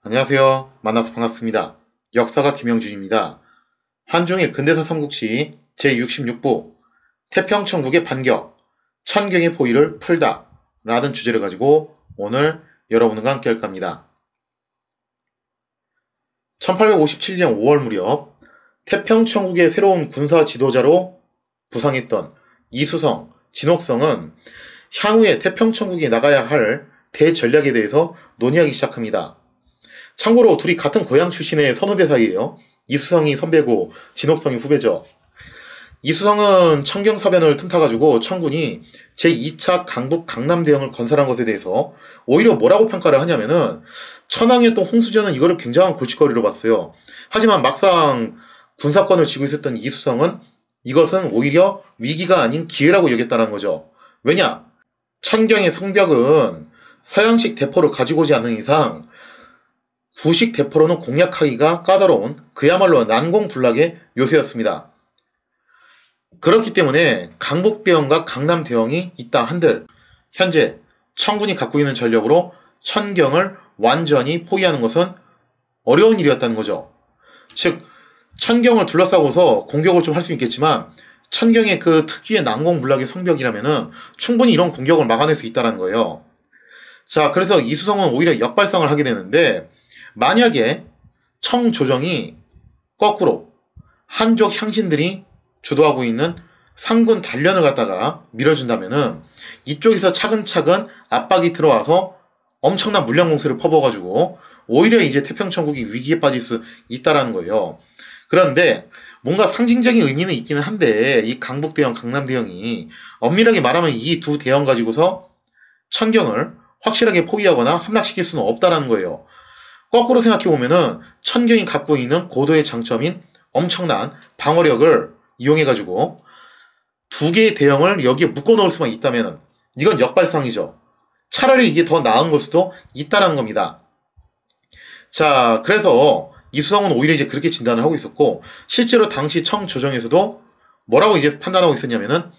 안녕하세요. 만나서 반갑습니다. 역사가 김영준입니다. 한중일 근대사 삼국시 제66부 태평천국의 반격, 천경의 포위를 풀다 라는 주제를 가지고 오늘 여러분과 함께 할 겁니다. 1857년 5월 무렵 태평천국의 새로운 군사 지도자로 부상했던 이수성, 진옥성은 향후에 태평천국이 나가야 할 대전략에 대해서 논의하기 시작합니다. 참고로 둘이 같은 고향 출신의 선후배 사이예요. 이수성이 선배고 진옥성이 후배죠. 이수성은 청경사변을 틈타가지고 청군이 제2차 강북 강남대영을 건설한 것에 대해서 오히려 뭐라고 평가를 하냐면은 천황이었던 홍수전은 이거를 굉장한 골칫거리로 봤어요. 하지만 막상 군사권을 쥐고 있었던 이수성은 이것은 오히려 위기가 아닌 기회라고 여겼다는 거죠. 왜냐? 천경의 성벽은 서양식 대포를 가지고 오지 않는 이상 구식 대포로는 공략하기가 까다로운 그야말로 난공불락의 요새였습니다. 그렇기 때문에 강북대영과 강남대영이 있다 한들 현재 청군이 갖고 있는 전력으로 천경을 완전히 포위하는 것은 어려운 일이었다는 거죠. 즉 천경을 둘러싸고서 공격을 좀 할 수 있겠지만 천경의 그 특유의 난공불락의 성벽이라면은 충분히 이런 공격을 막아낼 수 있다는 거예요. 자, 그래서 이수성은 오히려 역발상을 하게 되는데 만약에 청조정이 거꾸로 한족 향신들이 주도하고 있는 상군 단련을 갖다가 밀어준다면은 이쪽에서 차근차근 압박이 들어와서 엄청난 물량 공세를 퍼부어가지고 오히려 이제 태평천국이 위기에 빠질 수 있다라는 거예요. 그런데 뭔가 상징적인 의미는 있기는 한데 이 강북대영, 강남대영이 엄밀하게 말하면 이 두 대영 가지고서 천경을 확실하게 포위하거나 함락시킬 수는 없다라는 거예요. 거꾸로 생각해보면은 천경이 갖고 있는 고도의 장점인 엄청난 방어력을 이용해가지고 두 개의 대형을 여기에 묶어놓을 수만 있다면 이건 역발상이죠. 차라리 이게 더 나은 걸 수도 있다라는 겁니다. 자, 그래서 이수성은 오히려 이제 그렇게 진단을 하고 있었고 실제로 당시 청조정에서도 뭐라고 이제 판단하고 있었냐면은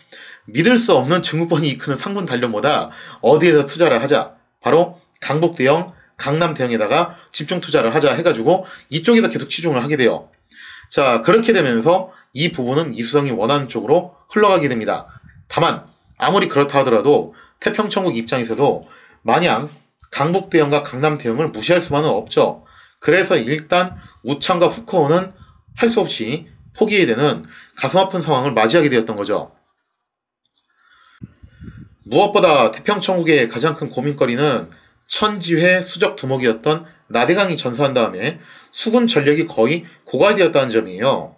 믿을 수 없는 증후권이 이끄는 상군 단련보다 어디에다 투자를 하자. 바로 강북대영, 강남대영에다가 집중 투자를 하자 해가지고 이쪽에다 계속 치중을 하게 돼요. 자, 그렇게 되면서 이 부분은 이수성이 원하는 쪽으로 흘러가게 됩니다. 다만 아무리 그렇다 하더라도 태평천국 입장에서도 마냥 강북대영과 강남대영을 무시할 수만은 없죠. 그래서 일단 우창과 후커우는 할 수 없이 포기해야 되는 가슴 아픈 상황을 맞이하게 되었던 거죠. 무엇보다 태평천국의 가장 큰 고민거리는 천지회 수적 두목이었던 나대강이 전사한 다음에 수군 전력이 거의 고갈되었다는 점이에요.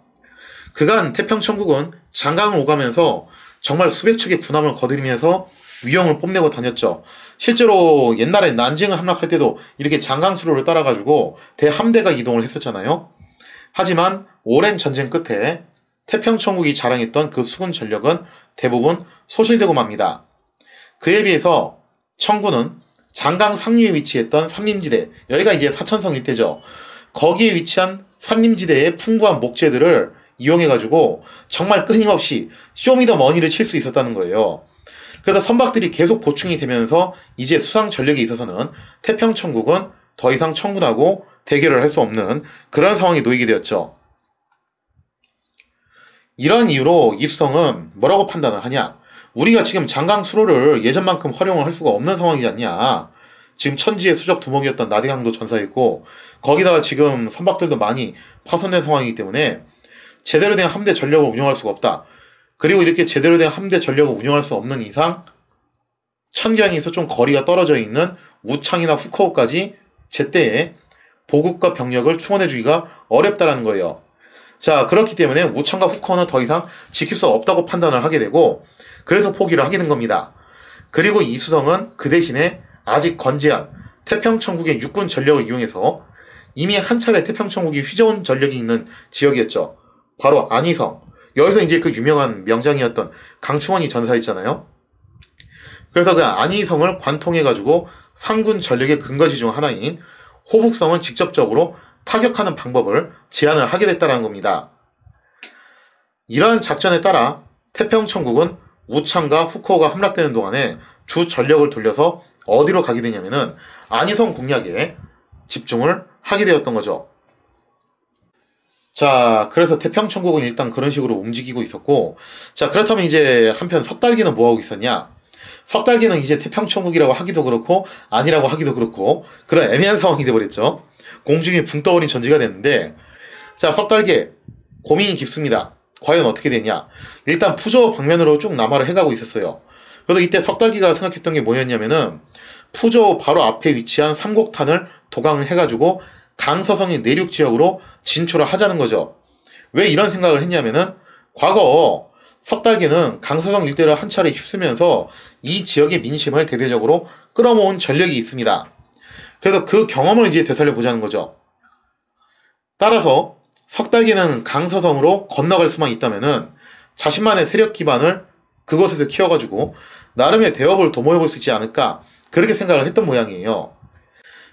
그간 태평천국은 장강을 오가면서 정말 수백 척의 군함을 거들이면서 위용을 뽐내고 다녔죠. 실제로 옛날에 난징을 함락할 때도 이렇게 장강수로를 따라가지고 대함대가 이동을 했었잖아요. 하지만 오랜 전쟁 끝에 태평천국이 자랑했던 그 수군 전력은 대부분 소실되고 맙니다. 그에 비해서 청군은 장강 상류에 위치했던 산림지대, 여기가 이제 사천성 일대죠. 거기에 위치한 산림지대의 풍부한 목재들을 이용해가지고 정말 끊임없이 쇼미더머니를 칠 수 있었다는 거예요. 그래서 선박들이 계속 보충이 되면서 이제 수상 전력에 있어서는 태평천국은 더 이상 청군하고 대결을 할 수 없는 그런 상황에 놓이게 되었죠. 이런 이유로 이수성은 뭐라고 판단을 하냐? 우리가 지금 장강 수로를 예전만큼 활용을 할 수가 없는 상황이지 않냐. 지금 천지의 수적 두목이었던 나대강도 전사했고 거기다가 지금 선박들도 많이 파손된 상황이기 때문에 제대로 된 함대 전력을 운영할 수가 없다. 그리고 이렇게 제대로 된 함대 전력을 운영할 수 없는 이상 천경에서 좀 거리가 떨어져 있는 우창이나 후커우까지 제때에 보급과 병력을 충원해주기가 어렵다는 거예요. 자, 그렇기 때문에 우창과 후커우는 더 이상 지킬 수 없다고 판단을 하게 되고 그래서 포기를 하게 된 겁니다. 그리고 이수성은 그 대신에 아직 건재한 태평천국의 육군 전력을 이용해서 이미 한 차례 태평천국이 휘저은 전력이 있는 지역이었죠. 바로 안희성. 여기서 이제 그 유명한 명장이었던 강충원이 전사했잖아요. 그래서 그 안희성을 관통해가지고 상군 전력의 근거지 중 하나인 호북성을 직접적으로 타격하는 방법을 제안을 하게 됐다는 겁니다. 이러한 작전에 따라 태평천국은 우창과 후커우가 함락되는 동안에 주 전력을 돌려서 어디로 가게 되냐면은 안희성 공략에 집중을 하게 되었던 거죠. 자, 그래서 태평천국은 일단 그런 식으로 움직이고 있었고, 자, 그렇다면 이제 한편 석달기는 뭐하고 있었냐? 석달기는 이제 태평천국이라고 하기도 그렇고 아니라고 하기도 그렇고 그런 애매한 상황이 돼버렸죠. 공중에 붕 떠버린 전지가 됐는데, 자, 석달기 고민이 깊습니다. 과연 어떻게 되냐? 일단 푸조 방면으로 쭉 남하를 해가고 있었어요. 그래서 이때 석달기가 생각했던 게 뭐였냐면은 푸조 바로 앞에 위치한 삼곡탄을 도강을 해가지고 강서성의 내륙 지역으로 진출을 하자는 거죠. 왜 이런 생각을 했냐면은 과거 석달기는 강서성 일대를 한 차례 휩쓰면서 이 지역의 민심을 대대적으로 끌어모은 전력이 있습니다. 그래서 그 경험을 이제 되살려보자는 거죠. 따라서 석달기는 강서성으로 건너갈 수만 있다면은 자신만의 세력 기반을 그곳에서 키워가지고 나름의 대업을 도모해볼 수 있지 않을까, 그렇게 생각을 했던 모양이에요.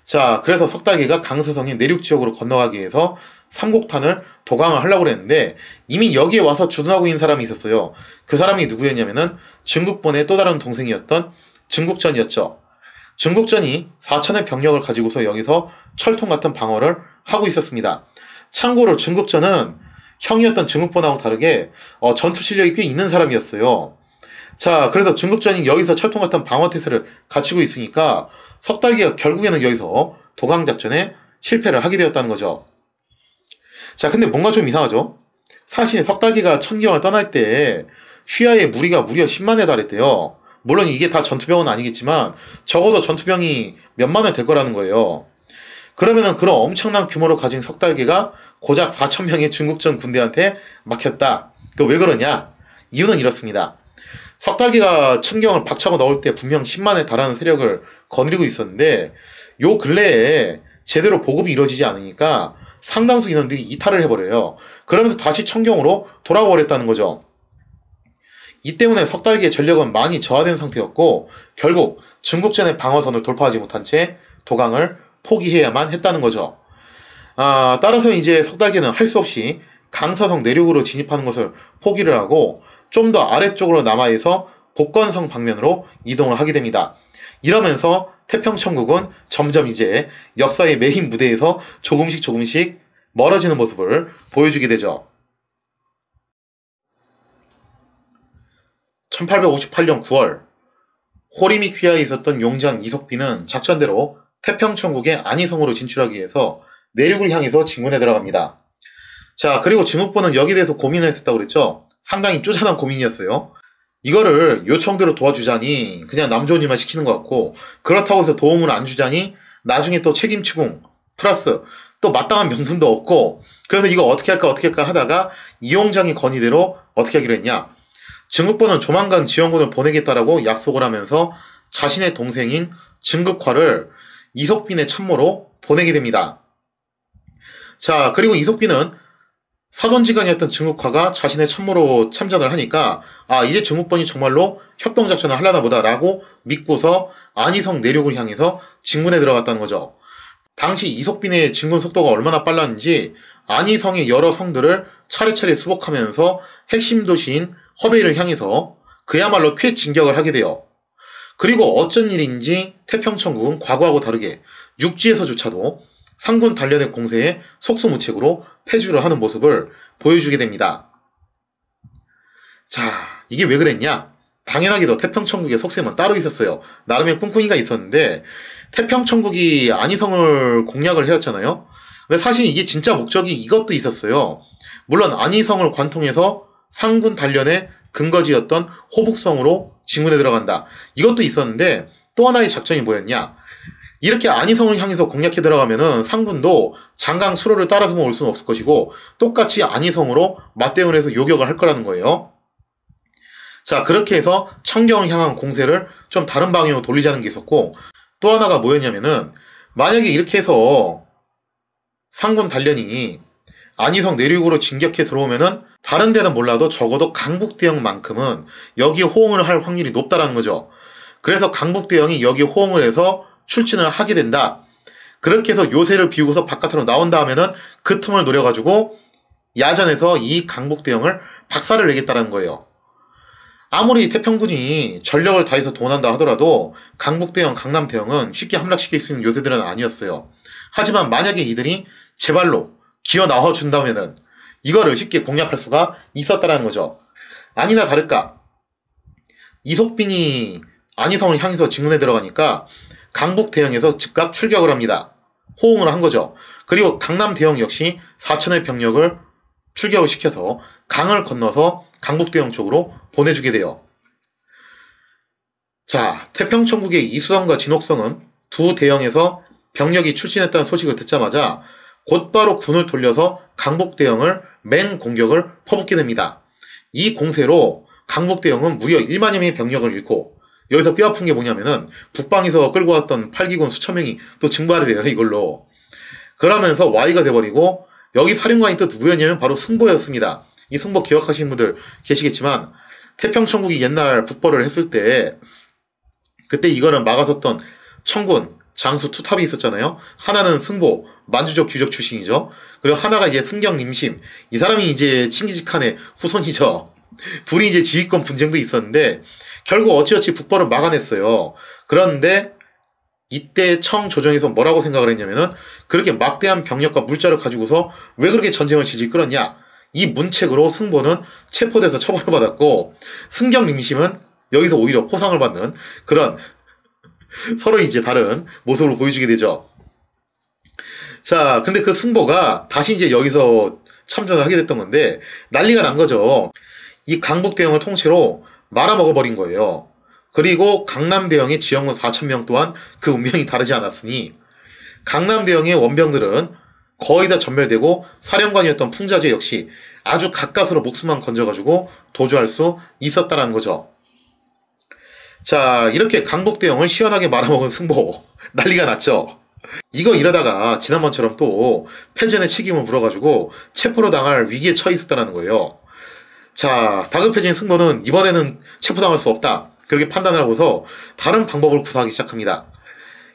자, 그래서 석달기가 강서성의 내륙 지역으로 건너가기 위해서 삼곡탄을 도강을 하려고 했는데 이미 여기에 와서 주둔하고 있는 사람이 있었어요. 그 사람이 누구였냐면은 증국본의 또 다른 동생이었던 증국전이었죠. 증국전이 4천의 병력을 가지고서 여기서 철통 같은 방어를 하고 있었습니다. 참고로 증국전은 형이었던 증국본하고 다르게 전투 실력이 꽤 있는 사람이었어요. 자, 그래서 증국전이 여기서 철통 같은 방어 태세를 갖추고 있으니까 석달기가 결국에는 여기서 도강작전에 실패를 하게 되었다는 거죠. 자, 근데 뭔가 좀 이상하죠? 사실 석달기가 천경을 떠날 때 휘하의 무리가 무려 10만에 달했대요. 물론 이게 다 전투병은 아니겠지만 적어도 전투병이 몇만은 될 거라는 거예요. 그러면은 그런 엄청난 규모로 가진 석달기가 고작 4천명의 중국전 군대한테 막혔다. 왜 그러냐? 이유는 이렇습니다. 석달기가 천경을 박차고 나올 때 분명 10만에 달하는 세력을 거느리고 있었는데 요 근래에 제대로 보급이 이루어지지 않으니까 상당수 인원들이 이탈을 해버려요. 그러면서 다시 천경으로 돌아와 버렸다는 거죠. 이 때문에 석달기의 전력은 많이 저하된 상태였고 결국 중국전의 방어선을 돌파하지 못한 채 도강을 포기해야만 했다는 거죠. 따라서 이제 석달기는 할 수 없이 강서성 내륙으로 진입하는 것을 포기를 하고 좀 더 아래쪽으로 남하해서 곡건성 방면으로 이동을 하게 됩니다. 이러면서 태평천국은 점점 이제 역사의 메인 무대에서 조금씩 멀어지는 모습을 보여주게 되죠. 1858년 9월 호리미 휘하에 있었던 용장 이석비는 작전대로 태평천국의 안희성으로 진출하기 위해서 내륙을 향해서 진군에 들어갑니다. 자, 그리고 증국본은 여기에 대해서 고민을 했었다고 그랬죠. 상당히 쪼잔한 고민이었어요. 이거를 요청대로 도와주자니 그냥 남 좋은 일만 시키는 것 같고, 그렇다고 해서 도움을 안 주자니 나중에 또 책임 추궁 플러스 또 마땅한 명분도 없고, 그래서 이거 어떻게 할까 하다가 이용장의 건의대로 어떻게 하기로 했냐. 증국본은 조만간 지원군을 보내겠다라고 약속을 하면서 자신의 동생인 증국화를 이석빈의 참모로 보내게 됩니다. 자, 그리고 이석빈은 사돈지간이었던 증국화가 자신의 참모로 참전을 하니까 이제 증국본이 정말로 협동작전을 하려나 보다라고 믿고서 안희성 내륙을 향해서 진군에 들어갔다는 거죠. 당시 이석빈의 진군 속도가 얼마나 빨랐는지 안희성의 여러 성들을 차례차례 수복하면서 핵심 도시인 허베이를 향해서 그야말로 쾌 진격을 하게 돼요. 그리고 어쩐 일인지 태평천국은 과거하고 다르게 육지에서조차도 상군 단련의 공세에 속수무책으로 패주를 하는 모습을 보여주게 됩니다. 자, 이게 왜 그랬냐? 당연하게도 태평천국의 속셈은 따로 있었어요. 나름의 꿍꿍이가 있었는데 태평천국이 안희성을 공략을 해왔잖아요. 근데 사실 이게 진짜 목적이 이것도 있었어요. 물론 안희성을 관통해서 상군 단련의 근거지였던 호북성으로 진군에 들어간다. 이것도 있었는데 또 하나의 작전이 뭐였냐? 이렇게 안희성을 향해서 공략해 들어가면은 상군도 장강 수로를 따라서만 올 수는 없을 것이고 똑같이 안희성으로 맞대응을 해서 요격을 할 거라는 거예요. 자, 그렇게 해서 청경을 향한 공세를 좀 다른 방향으로 돌리자는 게 있었고, 또 하나가 뭐였냐면은 만약에 이렇게 해서 상군 단련이 안희성 내륙으로 진격해 들어오면은 다른 데는 몰라도 적어도 강북대영만큼은 여기에 호응을 할 확률이 높다라는 거죠. 그래서 강북대영이 여기에 호응을 해서 출진을 하게 된다. 그렇게 해서 요새를 비우고서 바깥으로 나온다 하면은 그 틈을 노려가지고 야전에서 이 강북대영을 박살을 내겠다는 거예요. 아무리 태평군이 전력을 다해서 동원한다 하더라도 강북대영, 강남대영은 쉽게 함락시킬 수 있는 요새들은 아니었어요. 하지만 만약에 이들이 제발로 기어 나와 준다면은 이거를 쉽게 공략할 수가 있었다라는 거죠. 아니나 다를까 이속빈이 안희성을 향해서 직문에 들어가니까 강북 대형에서 즉각 출격을 합니다. 호응을 한 거죠. 그리고 강남 대형 역시 4천의 병력을 출격을 시켜서 강을 건너서 강북 대형 쪽으로 보내주게 돼요. 자, 태평천국의 이수성과 진옥성은 두 대형에서 병력이 출신했다는 소식을 듣자마자 곧바로 군을 돌려서 강북 대형을 맹공격을 퍼붓게 됩니다. 이 공세로 강북 대형은 무려 1만여 명의 병력을 잃고, 여기서 뼈아픈 게 뭐냐면은 북방에서 끌고 왔던 8기군 수천 명이 또 증발을 해요, 이걸로. 그러면서 Y가 돼버리고, 여기 사령관이 또 누구였냐면 바로 승보였습니다. 이 승보 기억하시는 분들 계시겠지만 태평천국이 옛날 북벌을 했을 때 그때 이거는 막아섰던 청군 장수 투탑이 있었잖아요. 하나는 승보 만주족 귀족 출신이죠. 그리고 하나가 이제 승경 림심, 이 사람이 이제 칭기즈칸의 후손이죠. 둘이 이제 지휘권 분쟁도 있었는데 결국 어찌어찌 북벌을 막아냈어요. 그런데 이때 청조정에서 뭐라고 생각을 했냐면은 그렇게 막대한 병력과 물자를 가지고서 왜 그렇게 전쟁을 질질 끌었냐, 이 문책으로 승보는 체포돼서 처벌을 받았고 승경 림심은 여기서 오히려 포상을 받는 그런 서로 이제 다른 모습으로 보여주게 되죠. 자, 근데 그 승보가 다시 이제 여기서 참전을 하게 됐던 건데 난리가 난 거죠. 이 강북 대형을 통째로 말아먹어버린 거예요. 그리고 강남 대형의 지역군 4,000명 또한 그 운명이 다르지 않았으니 강남 대형의 원병들은 거의 다 전멸되고 사령관이었던 풍자재 역시 아주 가까스로 목숨만 건져가지고 도주할 수 있었다는 거죠. 자, 이렇게 강북 대형을 시원하게 말아먹은 승보 난리가 났죠. 이거 이러다가 지난번처럼 또 패전의 책임을 물어가지고 체포로 당할 위기에 처해 있었다는 거예요. 자, 다급해진 승보는 이번에는 체포당할 수 없다, 그렇게 판단을 하고서 다른 방법을 구사하기 시작합니다.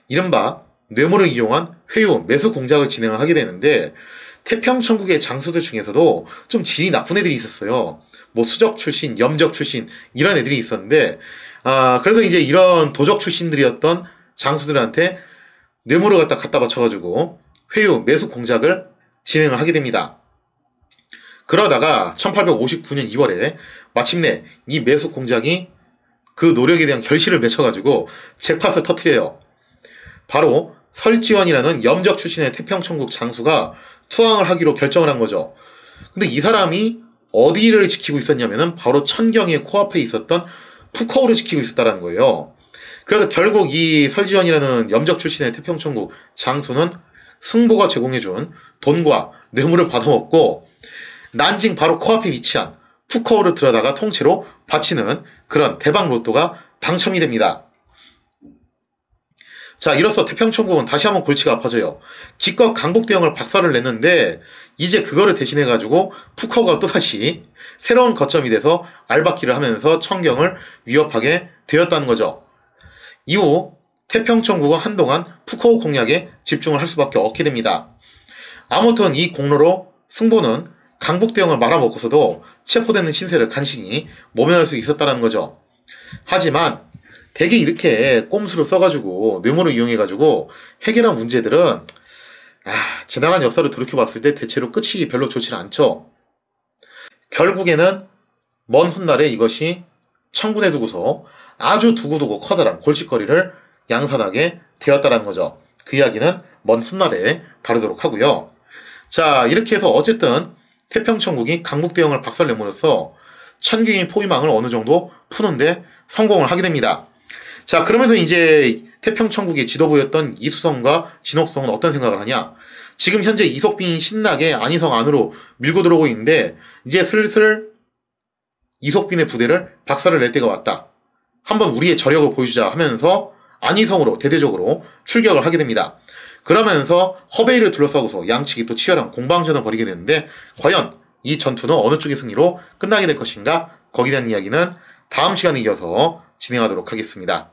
이른바 뇌물을 이용한 회유, 매수 공작을 진행을 하게 되는데 태평천국의 장수들 중에서도 좀 질이 나쁜 애들이 있었어요. 뭐 수적 출신, 염적 출신 이런 애들이 있었는데 그래서 이제 이런 도적 출신들이었던 장수들한테 뇌물을 갖다 바쳐가지고 회유, 매수 공작을 진행을 하게 됩니다. 그러다가 1859년 2월에 마침내 이 매수 공작이 그 노력에 대한 결실을 맺혀가지고 잭팟을 터뜨려요. 바로 설지원이라는 염적 출신의 태평천국 장수가 투항을 하기로 결정을 한 거죠. 근데 이 사람이 어디를 지키고 있었냐면은 바로 천경의 코앞에 있었던 푸커우를 지키고 있었다는 거예요. 그래서 결국 이 설지원이라는 염적 출신의 태평천국 장수는 승보가 제공해준 돈과 뇌물을 받아먹고 난징 바로 코앞에 위치한 푸커우를 들여다가 통째로 바치는 그런 대박 로또가 당첨이 됩니다. 자, 이로써 태평천국은 다시 한번 골치가 아파져요. 기껏 강북 대형을 박살을 냈는데 이제 그거를 대신해가지고 푸커우가 또다시 새로운 거점이 돼서 알박기를 하면서 천경을 위협하게 되었다는 거죠. 이후 태평천국은 한동안 푸커우 공략에 집중을 할 수밖에 없게 됩니다. 아무튼 이 공로로 승보는 강북 대형을 말아먹고서도 체포되는 신세를 간신히 모면할 수 있었다는 거죠. 하지만 되게 이렇게 꼼수를 써가지고 뇌물을 이용해가지고 해결한 문제들은 지나간 역사를 돌이켜봤을 때 대체로 끝이 별로 좋지 않죠. 결국에는 먼 훗날에 이것이 천군에 두고서 아주 두고두고 커다란 골칫거리를 양산하게 되었다는 거죠. 그 이야기는 먼 훗날에 다루도록 하고요. 자, 이렇게 해서 어쨌든 태평천국이 강북 대형을 박살내므로써 천경의 포위망을 어느 정도 푸는데 성공을 하게 됩니다. 자, 그러면서 이제 태평천국의 지도부였던 이수성과 진옥성은 어떤 생각을 하냐? 지금 현재 이속빈이 신나게 안희성 안으로 밀고 들어오고 있는데 이제 슬슬 이속빈의 부대를 박살을 낼 때가 왔다. 한번 우리의 저력을 보여주자 하면서 안희성으로 대대적으로 출격을 하게 됩니다. 그러면서 허베이를 둘러싸고서 양측이 또 치열한 공방전을 벌이게 되는데 과연 이 전투는 어느 쪽의 승리로 끝나게 될 것인가? 거기에 대한 이야기는 다음 시간에 이어서 진행하도록 하겠습니다.